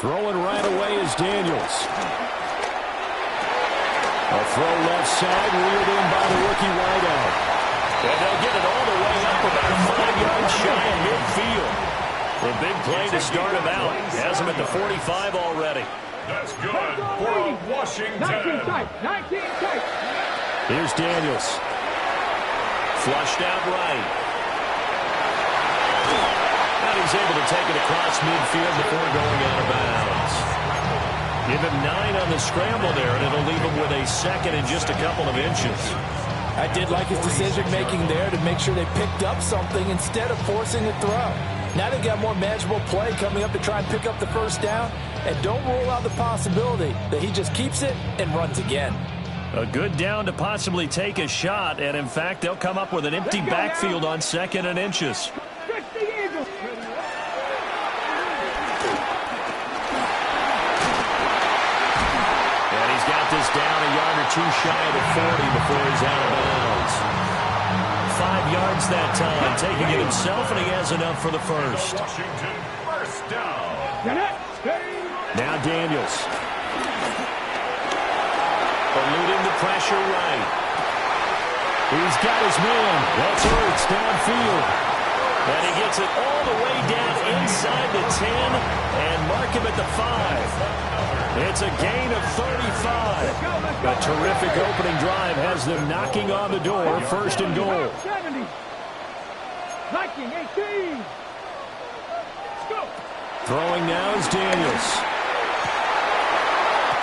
Throwing right away is Daniels. A throw left side, reeled in by the rookie wideout. And they'll get it all the way up about 5 yards shy of midfield. A big play to start him out. Has him at the 45 already. That's good for Washington. 19 tight. 19 tight. Here's Daniels. Flushed out right. And he's able to take it across midfield before going out of bounds. Give him 9 on the scramble there, and it'll leave him with a second and just a couple of inches. I did like his decision-making there to make sure they picked up something instead of forcing a throw. Now they've got more manageable play coming up to try and pick up the first down, and don't rule out the possibility that he just keeps it and runs again. A good down to possibly take a shot, and in fact, they'll come up with an empty backfield on 2nd and inches. And he's got this down a yard or two shy of the 40 before he's out of bounds. 5 yards that time, taking it himself, and he has enough for the first. Washington first down. Now Daniels. Eluding the pressure right. He's got his man. That's Ertz downfield. And he gets it all the way down inside the 10 and mark him at the 5. It's a gain of 35. A terrific opening drive has them knocking on the door, 1st and goal. 70. 19, 18. Let's go. Throwing now is Daniels.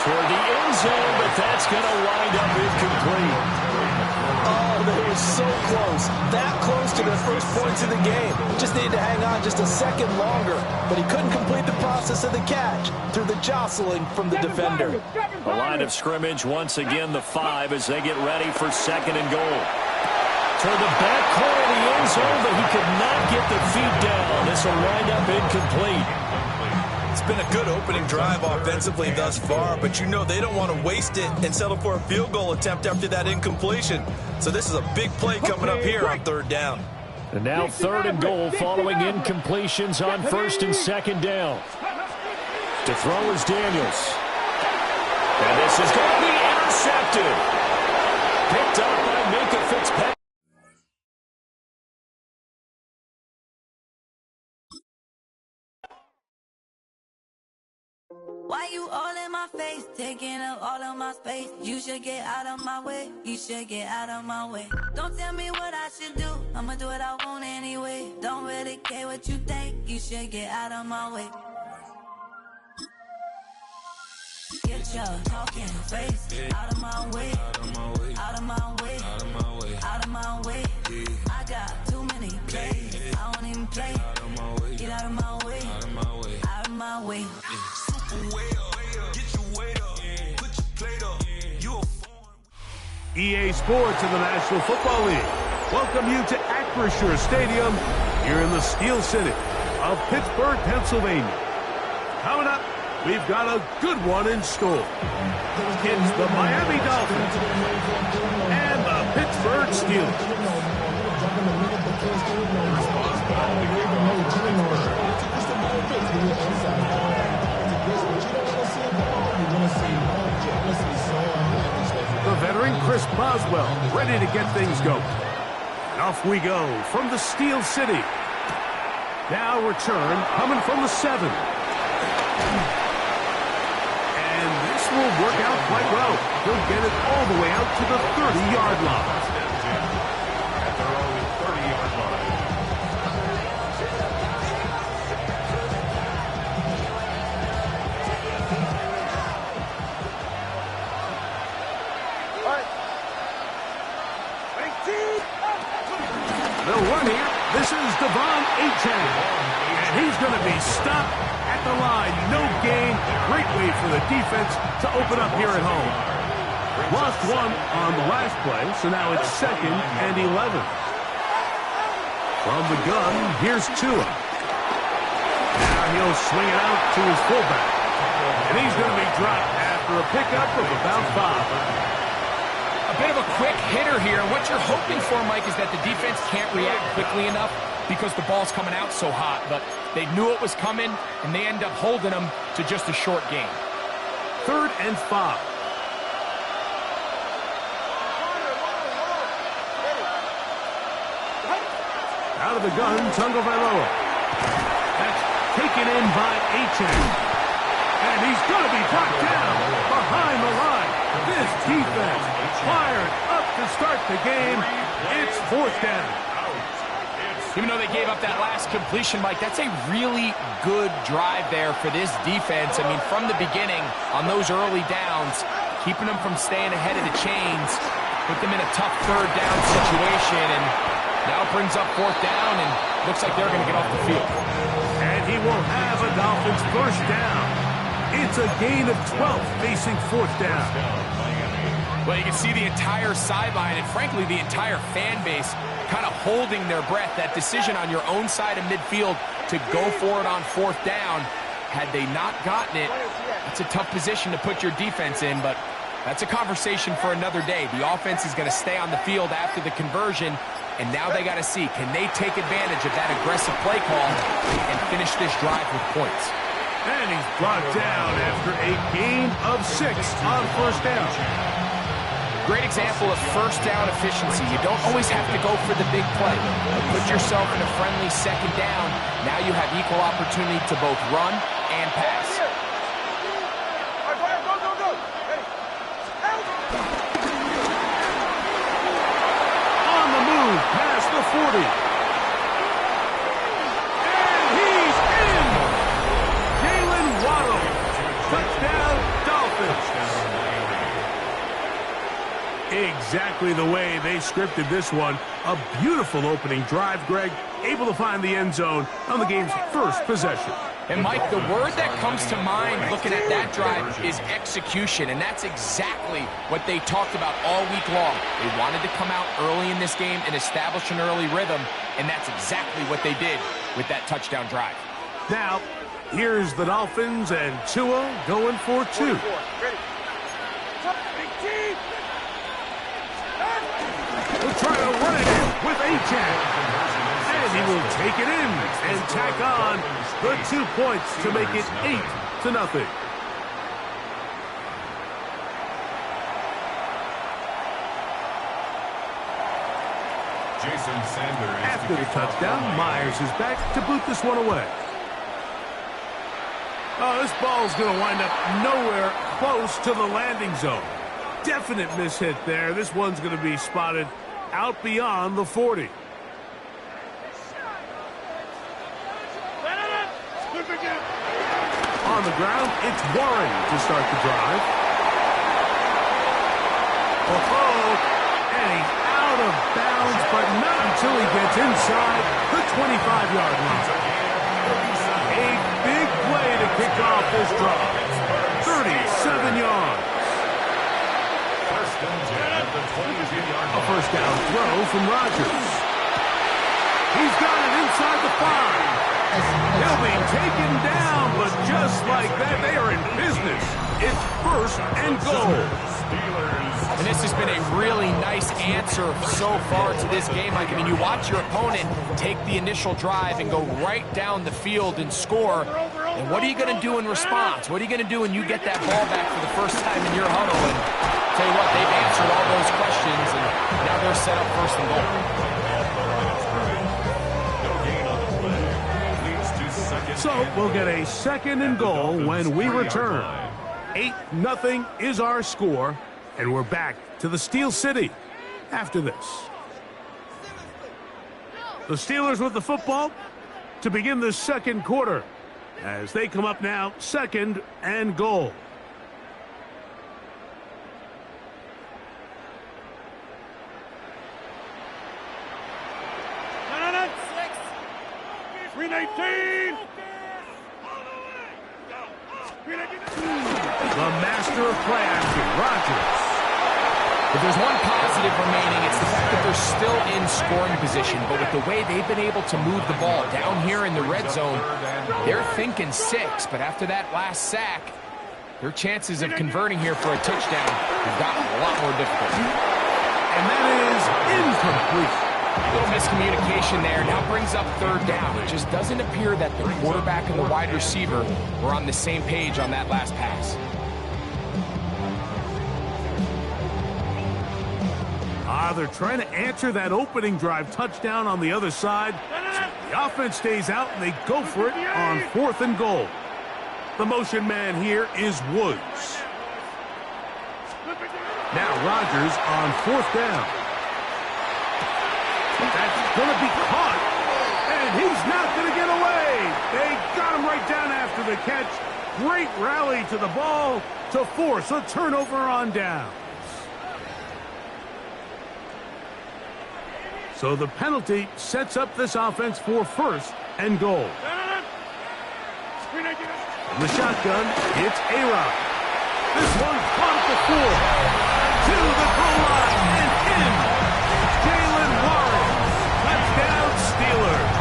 Toward the end zone, but that's going to wind up incomplete. Oh, they were so close. That close to their first points of the game. Just needed to hang on just a second longer. But he couldn't complete the process of the catch through the jostling from the defender. A line of scrimmage, once again the 5 as they get ready for 2nd and goal. Toward the back corner of the end zone, but he could not get the feet down. This will wind up incomplete. It's been a good opening drive offensively thus far, but you know they don't want to waste it and settle for a field goal attempt after that incompletion. So this is a big play coming up here on 3rd down. And now 3rd and goal following incompletions on 1st and 2nd down. To throw is Daniels. And this is going to be intercepted. Picked up by Minka Fitzpatrick. Why you all in my face, taking up all of my space? You should get out of my way, you should get out of my way. Don't tell me what I should do, I'ma do what I want anyway. Don't really care what you think, you should get out of my way. Get your talking face out of my way, out of my way, out of my way, out of my way, out of my way. I got too many plays, I don't even play. Get out of my way, out of my way, out of my way. EA Sports and the National Football League welcome you to Acrisure Stadium here in the Steel City of Pittsburgh, Pennsylvania. Coming up, we've got a good one in store. It's the Miami Dolphins and the Pittsburgh Steelers. The veteran Chris Boswell ready to get things going. And off we go from the Steel City. Now return coming from the 7. And this will work out quite well. He'll get it all the way out to the 30-yard line. At their own 30-yard line. They'll run here. This is Devon Achane. And he's going to be stopped at the line. No gain. Great way for the defense to open up here at home. Lost one on the last play, so now it's 2nd and 11. From the gun, here's Tua. Now he'll swing it out to his fullback. And he's going to be dropped after a pickup of about 5. A bit of a quick hitter here. What you're hoping for, Mike, is that the defense can't react quickly enough because the ball's coming out so hot. But they knew it was coming, and they end up holding them to just a short gain. 3rd and 5. Out of the gun, Tagovailoa. That's taken in by Achane. And he's going to be brought down behind the line. This defense fired up to start the game. It's 4th down. Even though they gave up that last completion, Mike, that's a really good drive there for this defense. I mean, from the beginning, on those early downs, keeping them from staying ahead of the chains, put them in a tough 3rd down situation, and now it brings up 4th down, and looks like they're going to get off the field. And he will have a Dolphins 1st down. It's a gain of 12 facing 4th down. Well, you can see the entire sideline and, frankly, the entire fan base kind of holding their breath. That decision on your own side of midfield to go for it on 4th down, had they not gotten it, that's a tough position to put your defense in, but that's a conversation for another day. The offense is going to stay on the field after the conversion, and now they got to see, can they take advantage of that aggressive play call and finish this drive with points? And he's brought down after a gain of 6 on 1st down. Great example of 1st down efficiency. You don't always have to go for the big play. But put yourself in a friendly 2nd down. Now you have equal opportunity to both run and pass. On the move, past the 40. And he's in! Jalen Waddle. Touchdown, Dolphins. Exactly the way they scripted this one. A beautiful opening drive, Greg. Able to find the end zone on the game's 1st possession. And, Mike, the word that comes to mind looking at that drive is execution, and that's exactly what they talked about all week long. They wanted to come out early in this game and establish an early rhythm, and that's exactly what they did with that touchdown drive. Now, here's the Dolphins and Tua going for 2. We'll try to run it in with Achane. And he will take it in and tack on the 2 points to make it 8-0. Jason Sanders. After the touchdown, Myers is back to boot this one away. Oh, this ball's going to wind up nowhere close to the landing zone. Definite mishit there. This one's going to be spotted out beyond the 40. On the ground, it's Warren to start the drive. And he's out of bounds, but not until he gets inside the 25-yard line. A big play to kick off this drive. 37 yards. A 1st down throw from Rodgers. He's got it inside the 5. He'll be taken down, but just like that, they are in business. It's 1st and goal. And this has been a really nice answer so far to this game. Like, I mean, you watch your opponent take the initial drive and go right down the field and score. And what are you going to do in response? What are you going to do when you get that ball back for the first time in your huddle? And tell you what, they've answered all those questions, and now they're set up 1st and goal. So we'll get a 2nd and goal when we return. 8-0 is our score, and we're back to the Steel City after this. The Steelers with the football to begin the 2nd quarter as they come up now 2nd and goal. The master of play action, Rodgers. If there's one positive remaining, it's the fact that they're still in scoring position. But with the way they've been able to move the ball down here in the red zone, they're thinking 6. But after that last sack, their chances of converting here for a touchdown have gotten a lot more difficult. and that is incomplete. A little miscommunication there. Now brings up third down. It just doesn't appear that the quarterback and the wide receiver were on the same page on that last pass. They're trying to answer that opening drive touchdown on the other side. The offense stays out, and they go for it on 4th and goal. The motion man here is Woods. Now Rodgers on 4th down. That's going to be caught, and he's not going to get away. They got him right down after the catch. Great rally to the ball to force a turnover on down. So the penalty sets up this offense for 1st and goal. From the shotgun, it's A-Rod. This one caught at the 4. To the goal line and in. Jalen Warren. Touchdown Steelers.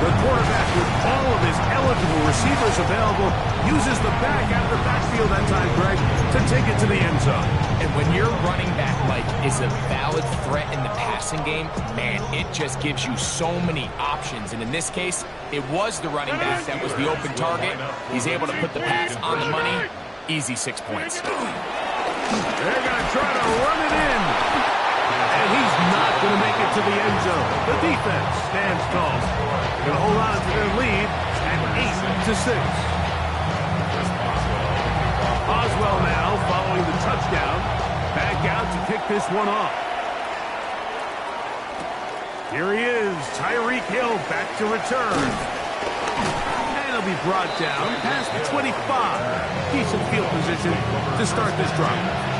The quarterback, with all of his eligible receivers available, uses the back out of the backfield that time, Greg, to take it to the end zone. And when your running back, Mike, is a valid threat in the passing game, man, it just gives you so many options. And in this case, it was the running back that was the open target. He's able to put the pass on the money. Easy 6 points. They're going to try to run it in. And he's not going to make it to the end zone. The defense stands tall. They're going to hold on to their lead at 8-6. Oswell now following the touchdown. Back out to kick this one off. Here he is, Tyreek Hill back to return. And he'll be brought down past the 25. Decent field position to start this drive.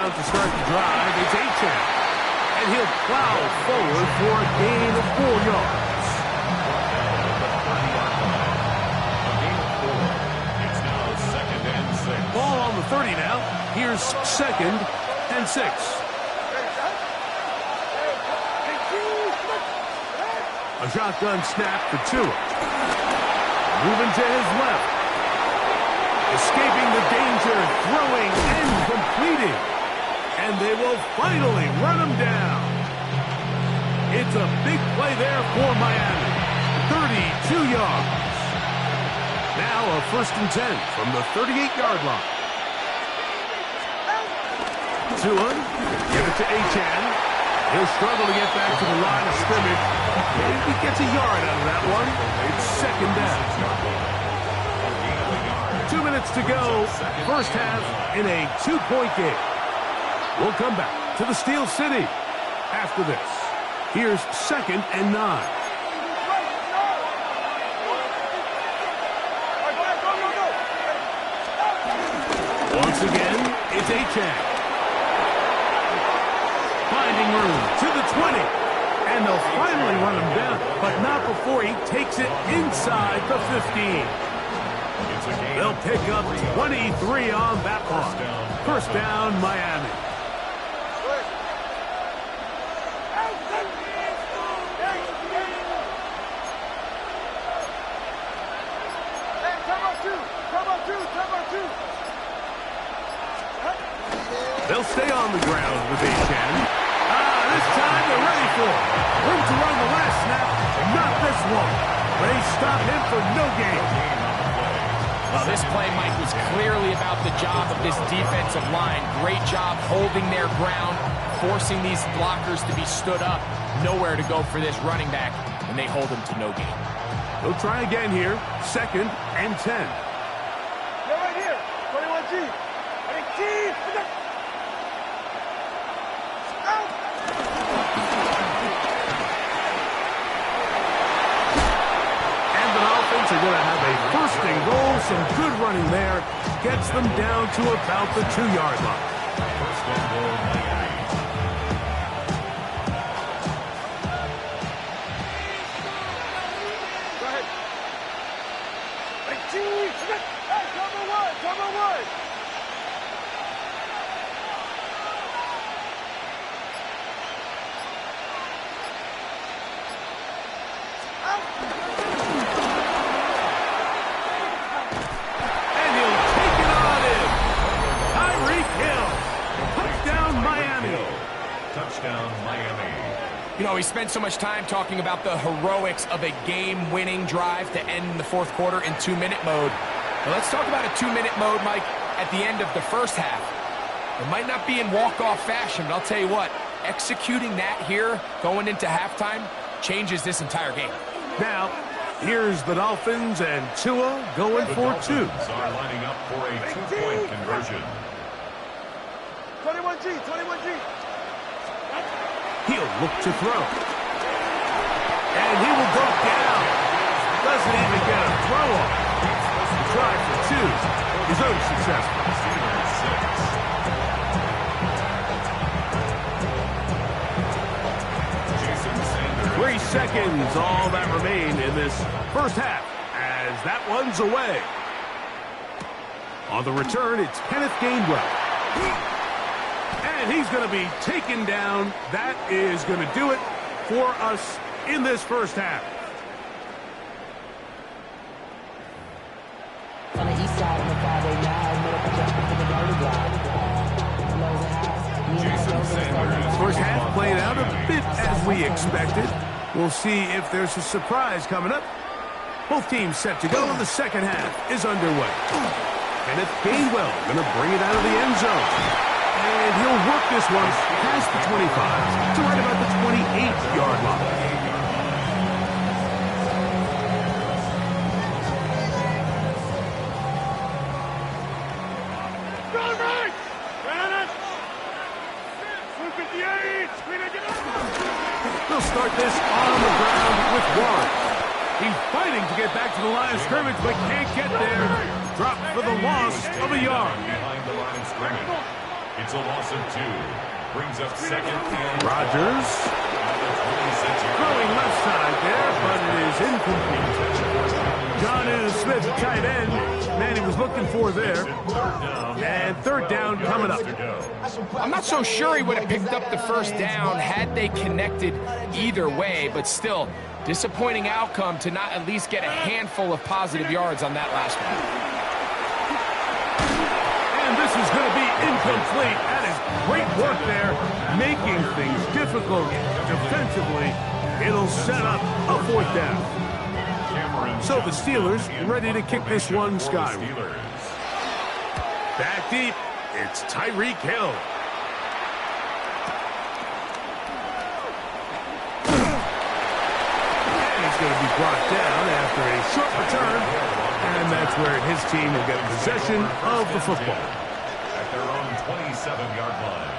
To start the drive, it's Achane. And he'll plow forward for a gain of 4 yards. It's now 2nd and 6. Ball on the 30 now. Here's 2nd and 6. A shotgun snap for Tua. Moving to his left. Escaping the danger, throwing and completing. And they will finally run him down. It's a big play there for Miami. 32 yards. Now a 1st and 10 from the 38-yard line. Tua, give it to Achane. He'll struggle to get back to the line of scrimmage. Maybe he gets a yard out of that one. It's 2nd down. 2 minutes to go. First half in a 2-point game. We'll come back to the Steel City after this. Here's 2nd and 9. Once again, it's Achane. Finding room to the 20. And they'll finally run him down, but not before he takes it inside the 15. They'll pick up 23 on that one. First down, Miami. They'll stay on the ground with Achane. This time they're ready for it. Room to run the last snap, not this one. They stop him for no gain. Well, this play, Mike, was clearly about the job of this defensive line. Great job holding their ground, forcing these blockers to be stood up. Nowhere to go for this running back, and they hold him to no gain. They'll try again here. 2nd and 10. They're right here. 21G. And the offense are going to have a 1st and goal. Some good running there. Gets them down to about the 2-yard line. 1st and goal, Miami. Go ahead. And he'll take it on in. Tyreek Hill. Touchdown, Miami. Touchdown, Miami. You know, he spent so much time talking about the heroics of a game-winning drive to end the fourth quarter in 2-minute mode. Now let's talk about a 2-minute mode, Mike, at the end of the first half. It might not be in walk-off fashion, but I'll tell you what, executing that here going into halftime changes this entire game. Now, here's the Dolphins and Tua going The for two. Dolphins are lining up for a two-point conversion. 21G, 21G. He'll look to throw. And he will go down. Doesn't even get a throw off. The try for two is unsuccessful. Steelers 6. Jason Sanders. 3 seconds, all that remain in this first half as that one's away. On the return, it's Kenneth Gainwell. And he's going to be taken down. That is going to do it for us in this first half. On the east side of the 589, middle projector for the dirty block. Lows and highs. Jason Sanders. First half played out a bit as we expected. We'll see if there's a surprise coming up. Both teams set to go, and the second half is underway. Kenneth Gainwell going to bring it out of the end zone. And he'll work this one past the 25 to right about the 28-yard line. They'll start this on the ground with one. He's fighting to get back to the line of scrimmage, but can't get there. Dropped for the loss of a yard. Behind the line of scrimmage. It's a loss of 2. Brings up second and Rodgers throwing left side there, but it is incomplete. Jonnu Smith, tight end. Man, he was looking for there. And third down coming up. I'm not so sure he would have picked up the first down had they connected either way, but still, disappointing outcome to not at least get a handful of positive yards on that last one. And this is going to be incomplete. That is great work there, making things difficult defensively. It'll set up a fourth down. So the Steelers ready to kick this one skyward. Back deep, it's Tyreek Hill. And he's going to be brought down after a short return. And that's where his team will get possession of the football. At their own 27-yard line.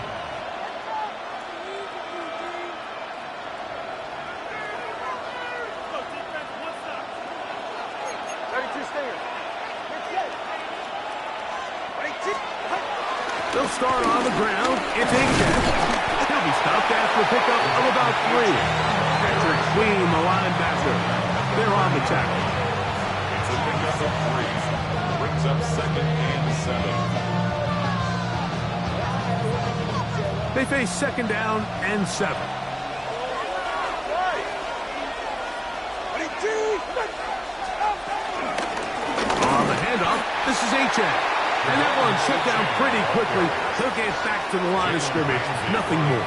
They'll start on the ground. It's Akers. He'll be stopped after a pickup of about 3. Patrick Queen, the linebacker. They're on the tackle. It's a pickup of 3. Brings up second and 7. They face second down and 7. On the handoff, this is H.A. And that one shut down pretty quickly. He'll get back to the line of scrimmage. Nothing more.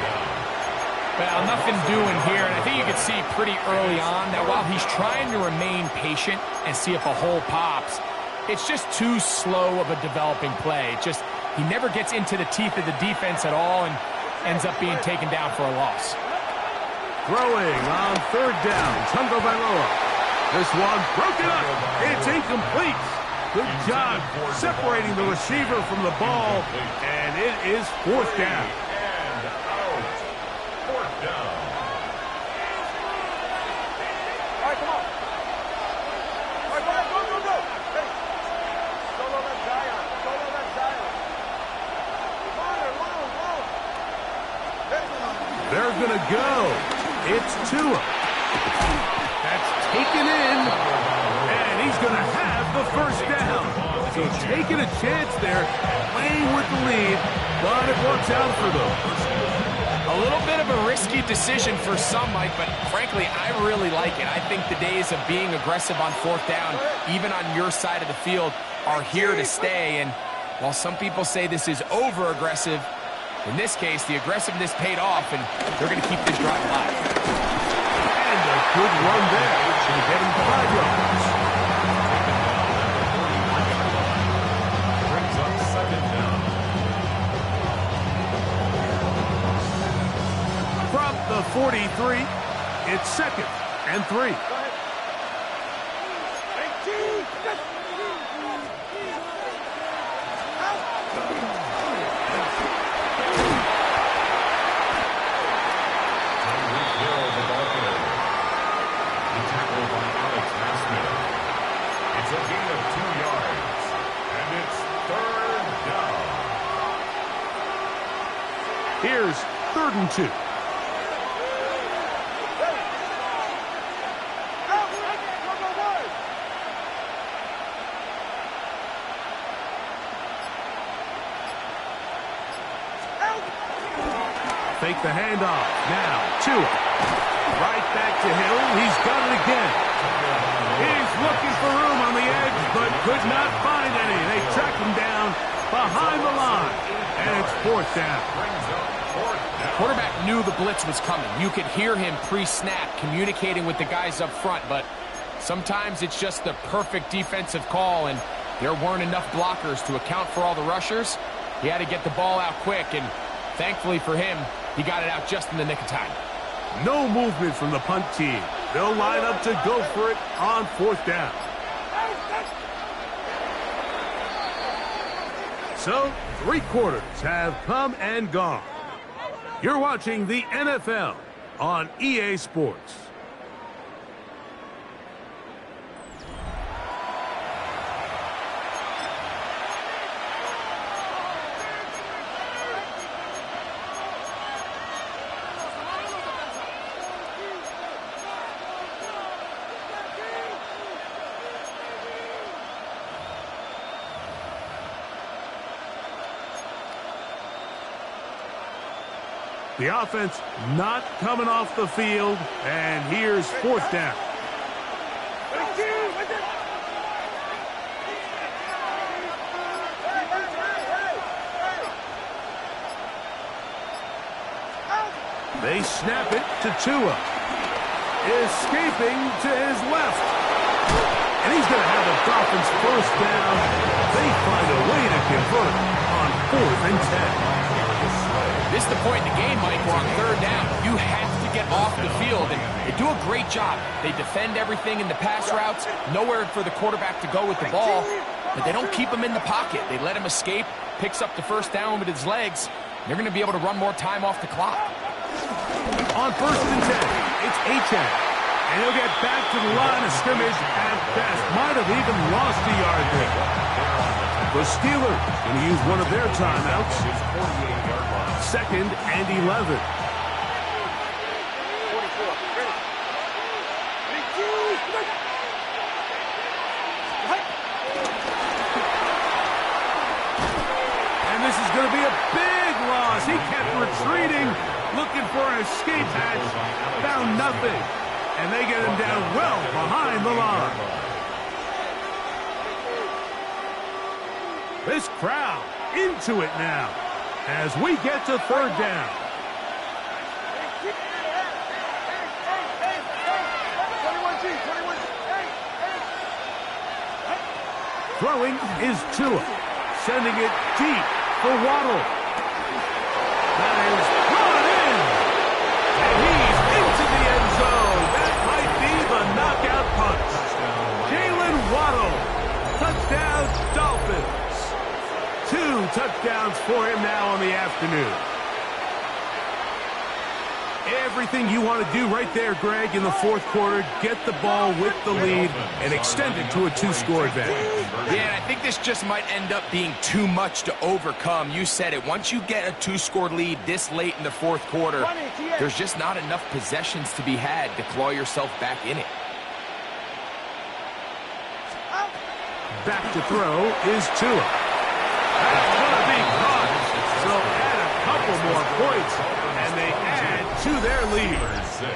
Well, nothing doing here, and I think you could see pretty early on that while he's trying to remain patient and see if a hole pops, it's just too slow of a developing play. He never gets into the teeth of the defense at all and ends up being taken down for a loss. Throwing on third down, Tungo Bailoa. This one broken up. It's incomplete. Good job separating the receiver from the ball, and it is fourth down. And out. Fourth down. All right, come on. All right, go. Hey. Solo that Zion. Long. They're going to go. It's Tua. That's taken in, and he's going to have the first down. So taking a chance there, playing with the lead, but it works out for them. A little bit of a risky decision for some, Mike, but frankly, I really like it. I think the days of being aggressive on fourth down, even on your side of the field, are here to stay. And while some people say this is over-aggressive, in this case, the aggressiveness paid off, and they're going to keep this drive alive. And a good run there to get him 5 yards. Brings up 2nd down. From the 43, it's 2nd and 3. Here's 3rd and 2. Fake the handoff. Now, Tua. Right back to Hill. He's got it again. He's looking for room on the edge, but could not find any. They track him down behind the line, and it's 4th down. The quarterback knew the blitz was coming. You could hear him pre-snap communicating with the guys up front, but sometimes it's just the perfect defensive call, and there weren't enough blockers to account for all the rushers. He had to get the ball out quick, and thankfully for him, he got it out just in the nick of time. No movement from the punt team. They'll line up to go for it on 4th down. So, 3 quarters have come and gone. You're watching the NFL on EA Sports. The offense not coming off the field, and here's 4th down. They snap it to Tua. Escaping to his left. And he's going to have the Dolphins 1st down. They find a way to convert on 4th and 10. This is the point in the game, Mike, where on 3rd down, you have to get off the field, and they do a great job. They defend everything in the pass routes, nowhere for the quarterback to go with the ball, but they don't keep him in the pocket. They let him escape, picks up the 1st down with his legs. They're going to be able to run more time off the clock. On 1st and 10, it's Achane, and he'll get back to the line of scrimmage at best. Might have even lost a yard there. The Steelers going to use one of their timeouts. 2nd and 11. And this is going to be a big loss. He kept retreating, looking for an escape hatch, found nothing. And they get him down well behind the line. This crowd into it now as we get to 3rd down. Throwing is Tua, sending it deep for Waddle. That is brought in, and he's into the end zone. That might be the knockout punch. Jalen Waddle, touchdown Dolphins. 2 touchdowns for him now on the afternoon. Everything you want to do right there, Greg, in the 4th quarter, get the ball with the lead and extend it to a 2-score advantage. Yeah, and I think this just might end up being too much to overcome. You said it. Once you get a 2-score lead this late in the 4th quarter, there's just not enough possessions to be had to claw yourself back in it. Back to throw is Tua. That's going to be caught. So add a couple more points, and they add to their lead. Steelers 6.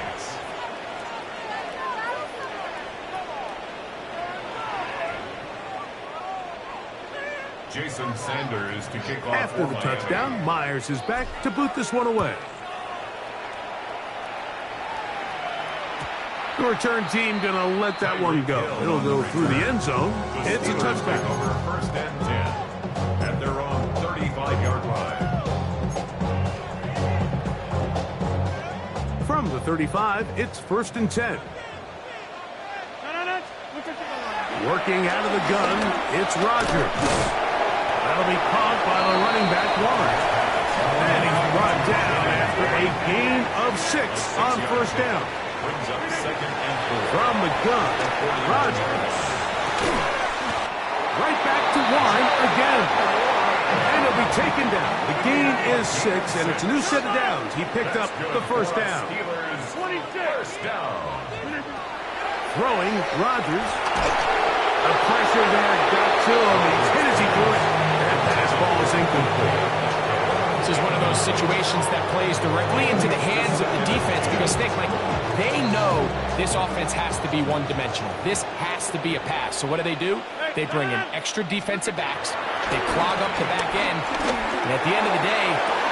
Jason Sanders to kick off. After the touchdown, Myers is back to boot this one away. The return team going to let that one go. It'll go through the end zone. It's a touchback. Over first and 10 at their own 35-yard line. From the 35, it's first and 10. Working out of the gun, it's Rogers. That'll be caught by the running back, Warren. And he's brought down after a gain of 6 on first down. Brings up second and 4. From the gun, Rogers. Right back to Warren again. And he'll be taken down. The gain is 6, and it's a new set of downs. He picked up the first down. Steelers 26 down. Throwing, Rogers. The pressure there got to him. He's hit as he threw it. That pass ball is incomplete. This is one of those situations that plays directly into the hands of the defense because they know this offense has to be one-dimensional. This has to be a pass. So what do? They bring in extra defensive backs. They clog up the back end. And at the end of the day,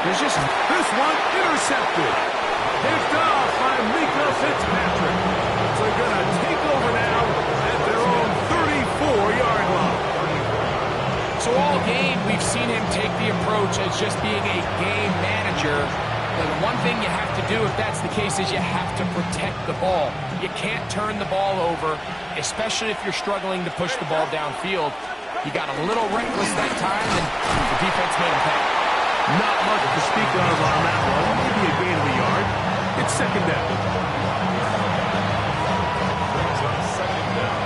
there's just... This one intercepted. Picked off by Mika Fitzpatrick. So they're going to take over now at their own 34-yard line. So all game, we've seen him take the approach as just being a game manager. But the one thing you have to do, if that's the case, is you have to protect the ball. You can't turn the ball over, especially if you're struggling to push the ball downfield. He got a little reckless that time, and the defense made him pay. Not much to speak of on that one. Maybe a gain of a yard. It's second down. Brings up second down.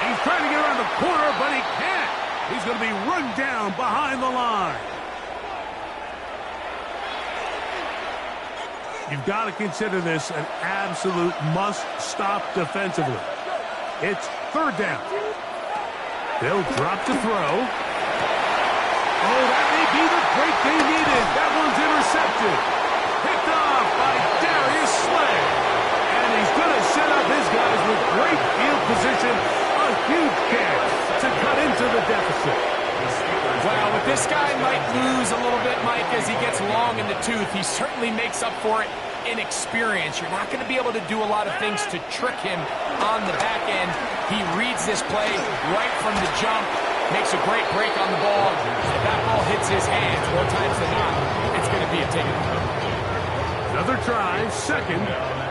He's trying to get around the corner, but he can't. He's going to be run down behind the line. You've got to consider this an absolute must-stop defensively. It's third down. They'll drop to throw. Oh, that may be the break they needed. That one's intercepted. Picked off by Darius Slay. And he's going to set up his guys with great field position. A huge chance to cut into the deficit. Well, what this guy might lose a little bit, Mike, as he gets long in the tooth, he certainly makes up for it in experience. You're not going to be able to do a lot of things to trick him on the back end. He reads this play right from the jump, makes a great break on the ball. If that ball hits his hands more times than not, it's going to be a ticket. Another try, second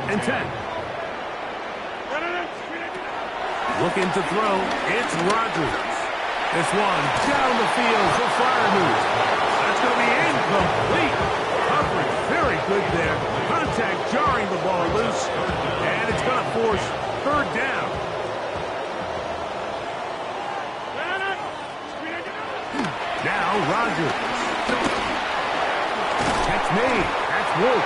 and 10. Looking to throw, it's Rogers. This one down the field for Freiermuth. That's going to be incomplete. Coverage very good there. Contact jarring the ball loose. And it's going to force third down. Now Rogers. Catch made. That's Wolf.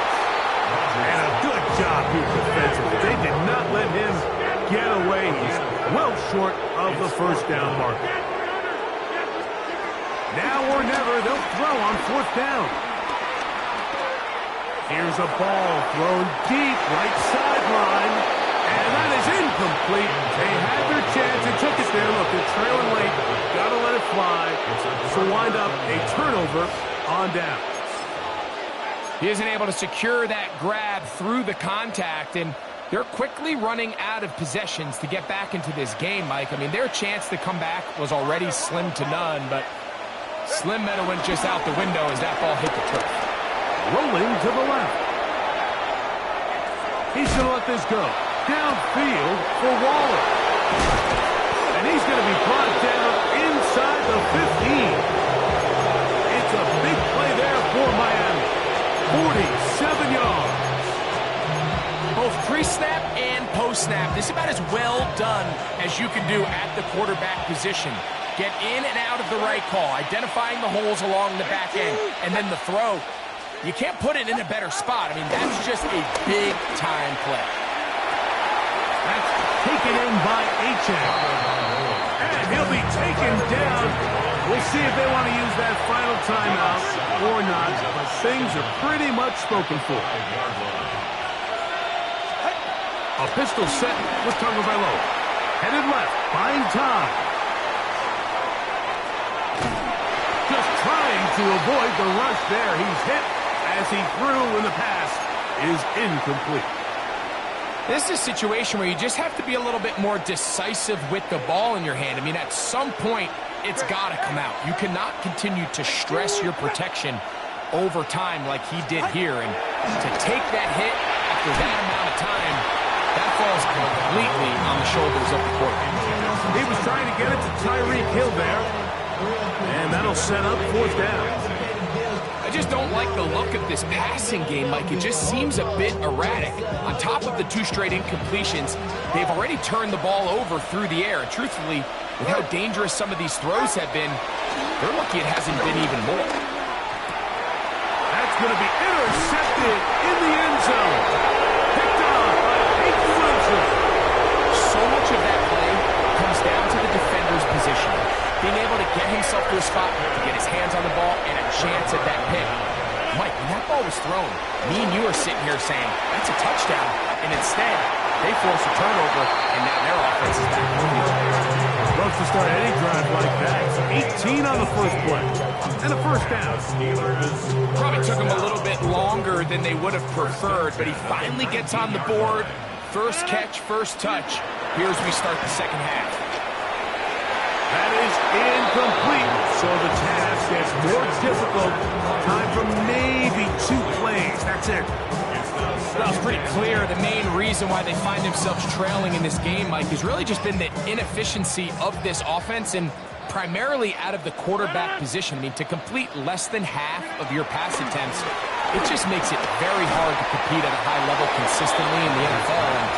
And a good job here defensively. They did not let him get away. He's well short of the first down marker. Now or never, they'll throw on fourth down. Here's a ball thrown deep, right sideline, and that is incomplete. They had their chance and took it there. Look, they're trailing late. Got to let it fly. So wind up a turnover on down. He isn't able to secure that grab through the contact, and they're quickly running out of possessions to get back into this game, Mike. I mean, their chance to come back was already slim to none, but slim metal went just out the window as that ball hit the turf. Rolling to the left. He's going to let this go. Downfield for Waller. And he's going to be brought down inside the 15. It's a big play there for Miami. 47 yards. Both pre-snap and post-snap. This is about as well done as you can do at the quarterback position. Get in and out of the right call, identifying the holes along the back end, and then the throw. You can't put it in a better spot. I mean, that's just a big-time play. That's taken in by Achane. And he'll be taken taken down. We'll see if they want to use that final timeout or not, but things are pretty much spoken for. A pistol set with Tagovailoa. Headed left, buying time. Just trying to avoid the rush there. He's hit as he threw, and the pass is incomplete. This is a situation where you just have to be a little bit more decisive with the ball in your hand. I mean, at some point, it's got to come out. You cannot continue to stress your protection over time like he did here. And to take that hit after that amount of time, that falls completely on the shoulders of the quarterback. He was trying to get it to Tyreek Hill there. And that'll set up fourth down. I just don't like the look of this passing game, Mike. It just seems a bit erratic. On top of the 2 straight incompletions, they've already turned the ball over through the air. And truthfully, with how dangerous some of these throws have been, they're lucky it hasn't been even more. That's going to be intercepted in the end zone. Picked off by Peyton Wilson. So much of that play comes down to the defender's position. Being able to get himself to a spot, to get his hands on the ball, and a chance at that pick. Mike, when that ball was thrown, me and you are sitting here saying, that's a touchdown. And instead, they force a turnover, and now their offense is back to the field. Love to start any drive like that. 18 on the first play. And a first down. Probably took him a little bit longer than they would have preferred, but he finally gets on the board. First catch, first touch. Here's we start the second half. That is incomplete, so the task gets more difficult. Time for maybe 2 plays. That's it. Well, it's pretty clear the main reason why they find themselves trailing in this game, Mike, has really just been the inefficiency of this offense and primarily out of the quarterback position. I mean, to complete less than half of your pass attempts, it just makes it very hard to compete at a high level consistently in the NFL. And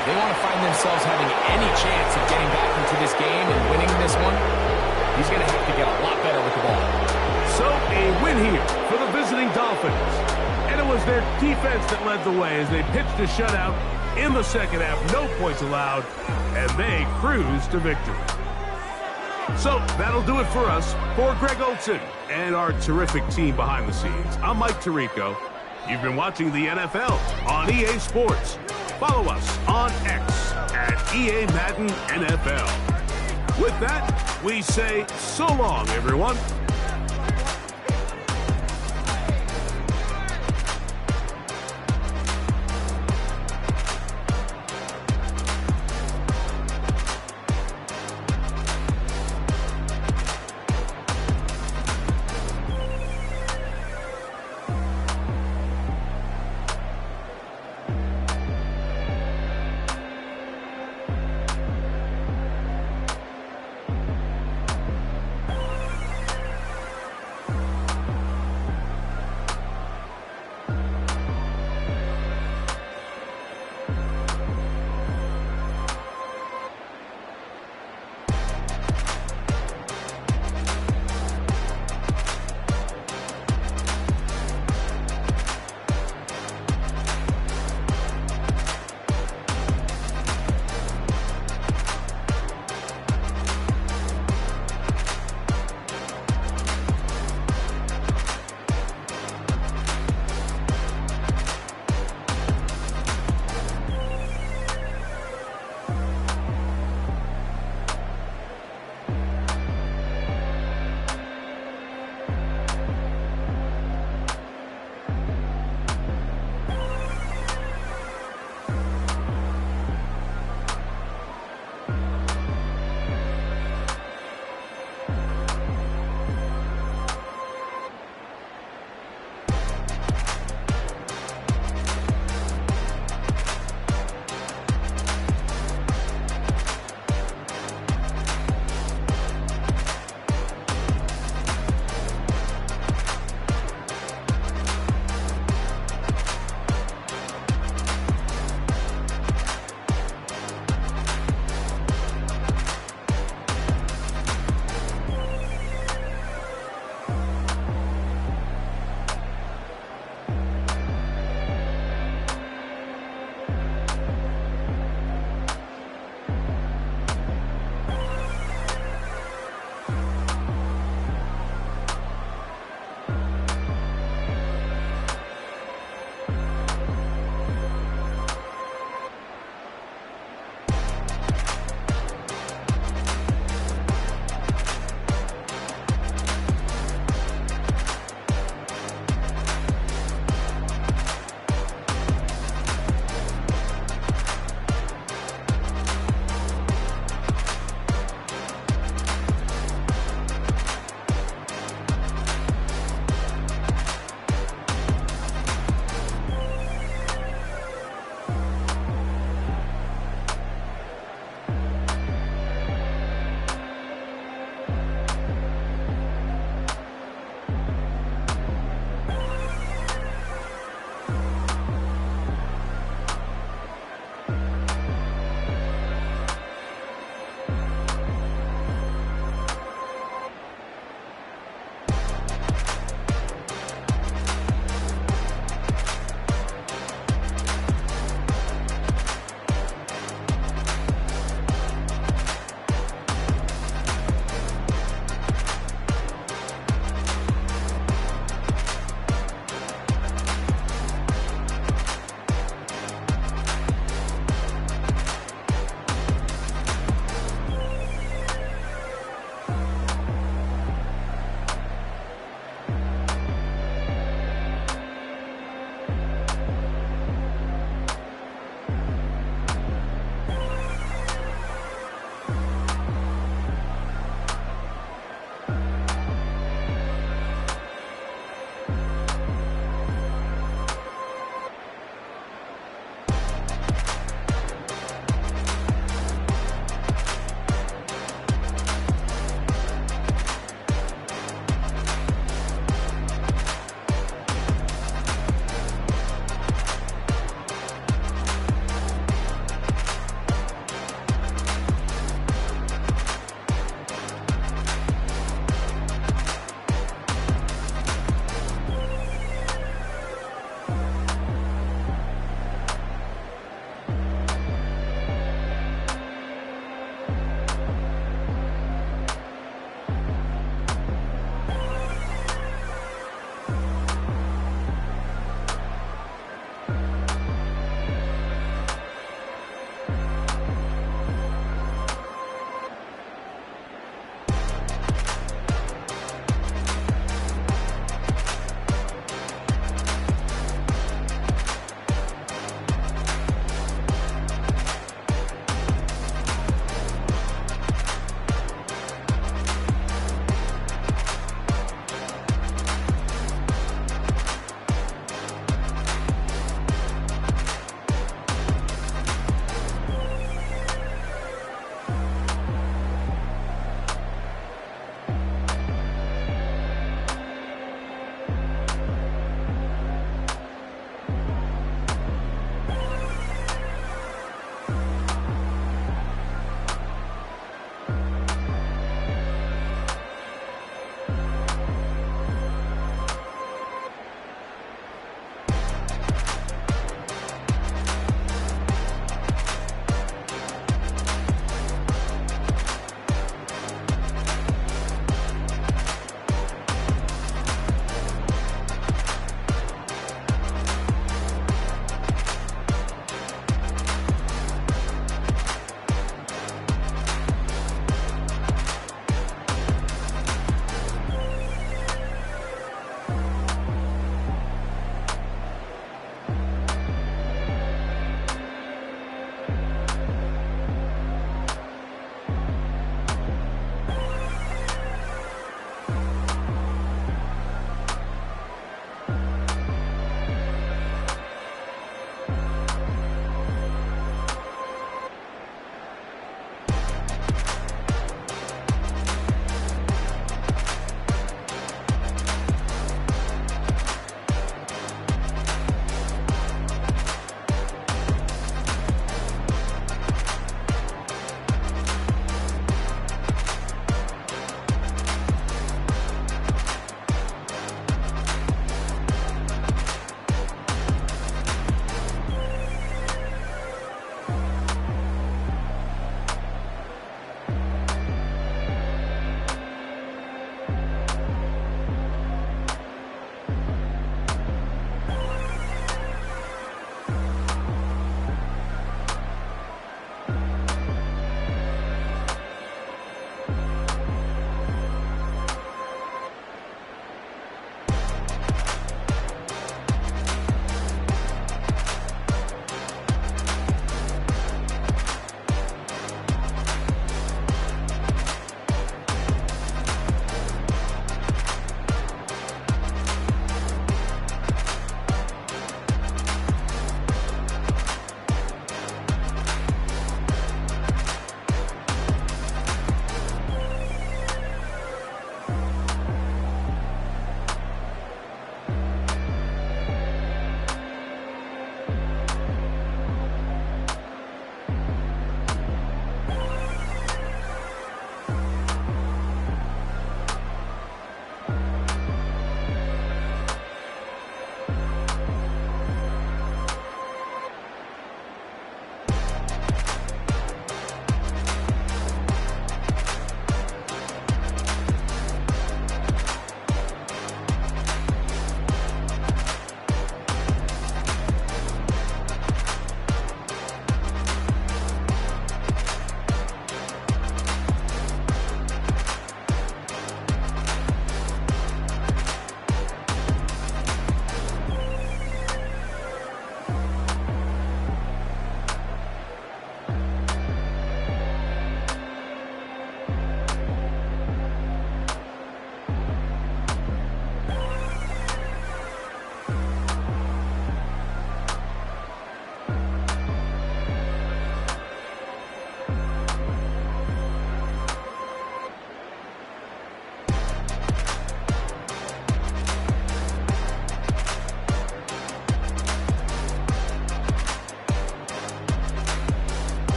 if they want to find themselves having any chance of getting back into this game and winning this one, he's going to have to get a lot better with the ball. So a win here for the visiting Dolphins. And it was their defense that led the way as they pitched a shutout in the second half. No points allowed, and they cruised to victory. So that'll do it for us. For Greg Olson and our terrific team behind the scenes, I'm Mike Tirico. You've been watching the NFL on EA Sports. Follow us on X at EA Madden NFL. With that, we say so long, everyone.